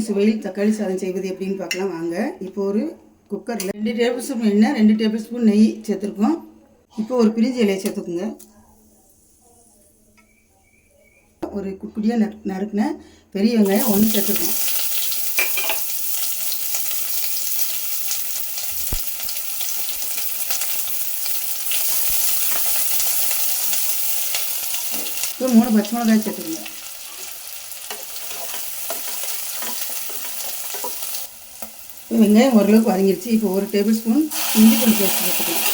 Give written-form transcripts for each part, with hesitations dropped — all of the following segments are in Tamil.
சுவையில் தக்காளி சாதம் செய்வது எப்படின்னு பார்க்கலாம் வாங்க. இப்போ ஒரு குக்கரில் 2 டேபிள் ஸ்பூன் எண்ணெய், 2 டேபிள் ஸ்பூன் நெய் சேர்த்துருக்கோம். இப்போ ஒரு பிரிஞ்சி இலையை சேர்த்துக்குங்க. ஒரு குட்டியாக நறுக்குன பெரிய வெங்காயம் 1 சேர்த்துருக்கோம். இப்போ 3 பச்சை மிளகாய் சேர்த்துக்குங்க. இப்போ வெங்காயம் ஓரளவுக்கு வதங்கிடுச்சு. இப்போ 1 டேபிள் ஸ்பூன் இஞ்சி பூண்டு பேஸ்ட் சேர்த்துக்கலாம்.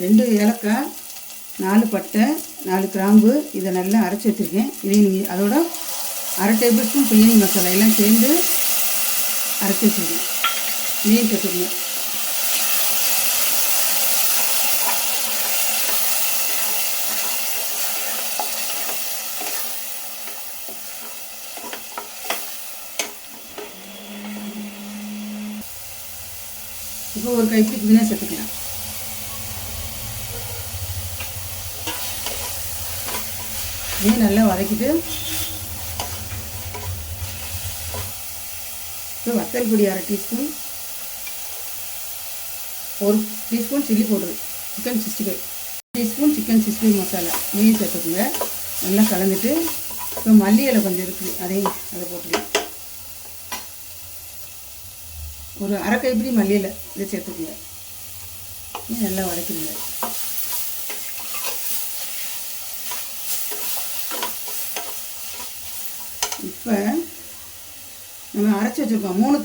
ரெண்டு ஏலக்காய், 4 பட்டை, 4 கிராம்பு இதை நல்லா அரைச்சி வச்சுருக்கேன். இதை நீங்கள் அதோட 1/2 டேபிள் ஸ்பூன் பிரியாணி மசாலா எல்லாம் சேர்ந்து அரைச்சி வச்சுருக்கேன். இதையும் சேர்த்துக்கணும். இப்போ ஒரு கைப்பிடி புதினா சேர்த்துக்கலாம். இதையும் நல்லா வதக்கிட்டு இப்போ வத்தல் பொடி 1/2 teaspoon, 1 teaspoon chilli powder, chicken 65, 1 teaspoon chicken 65 masala இதையும் சேர்த்துக்குங்க. நல்லா கலந்துட்டு இப்போ மல்லி இலை கொஞ்சம் இருக்குது, அதை போட்டுக்கலாம். ஒரு 1/2 கைப்பிடி மல்லி இலை இதை சேர்த்துக்குங்க. நல்லா வதக்கிடுங்க. இப்போ நம்ம அரைச்சி வச்சுருக்கோம் 3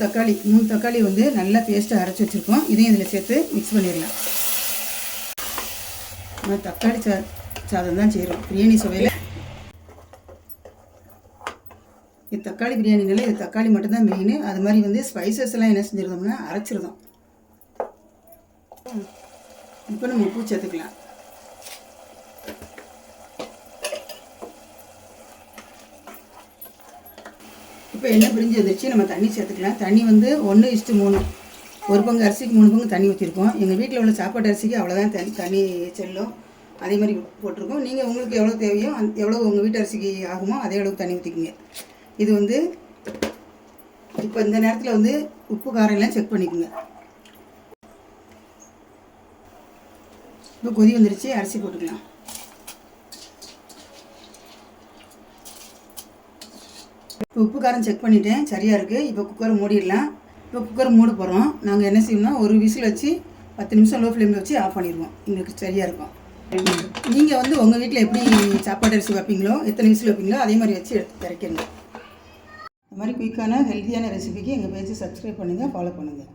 தக்காளி வந்து நல்லா பேஸ்ட்டாக அரைச்சி வச்சுருக்கோம். இதையும் இதில் சேர்த்து மிக்ஸ் பண்ணிடலாம். நம்ம தக்காளி சாதம் தான் செய்கிறோம் பிரியாணி சுவையில். இது தக்காளி பிரியாணினால இது தக்காளி மட்டும்தான் மெயின். அது மாதிரி வந்து ஸ்பைசஸ் எல்லாம் என்ன செஞ்சுருந்தோம்னா அரைச்சிருந்தோம். இப்போ நம்ம உப்பு சேர்த்துக்கலாம். இப்போ எண்ணெய் பிரிஞ்சு வந்துருச்சு. நம்ம தண்ணி சேர்த்துக்கலாம். தண்ணி வந்து 1:3, 1 பங்கு அரிசிக்கு 3 பங்கு தண்ணி ஊற்றிருக்கோம். எங்கள் வீட்டில் உள்ள சாப்பாட்டு அரிசிக்கு அவ்வளோதான் தண்ணி செல்லும். அதே மாதிரி போட்டிருக்கோம். நீங்கள் உங்களுக்கு எவ்வளோ தேவையோ எவ்வளோ உங்கள் வீட்டு அரிசிக்கு ஆகுமோ அதே அளவுக்கு தண்ணி ஊற்றிக்குங்க. இது வந்து இப்போ இந்த நேரத்தில் வந்து உப்பு காரம் எல்லாம் செக் பண்ணிக்கோங்க. இப்போ கொதி வந்துருச்சு, அரிசி போட்டுக்கலாம். இப்போ உப்பு காரம் செக் பண்ணிட்டேன், சரியாக இருக்குது. இப்போ குக்கரை மூடிடலாம். இப்போ குக்கரை மூட போகிறோம். நாங்கள் என்ன செய்யணும்னா ஒரு விசில் வச்சு 10 நிமிஷம் லோ ஃப்ளேமில் வச்சு ஆஃப் பண்ணிடுவோம். எங்களுக்கு சரியாக இருக்கும். நீங்கள் வந்து உங்கள் வீட்டில் எப்படி சாப்பாடு அரிசி வைப்பீங்களோ, எத்தனை விசில் வைப்பீங்களோ அதே மாதிரி வச்சு எடுத்து இறக்கிடுங்க. இந்த மாதிரி குயிக்கான ஹெல்த்தியான ரெசிபிக்கு எங்கள் பேஜை சப்ஸ்கிரைப் பண்ணுங்கள், ஃபாலோ பண்ணுங்கள்.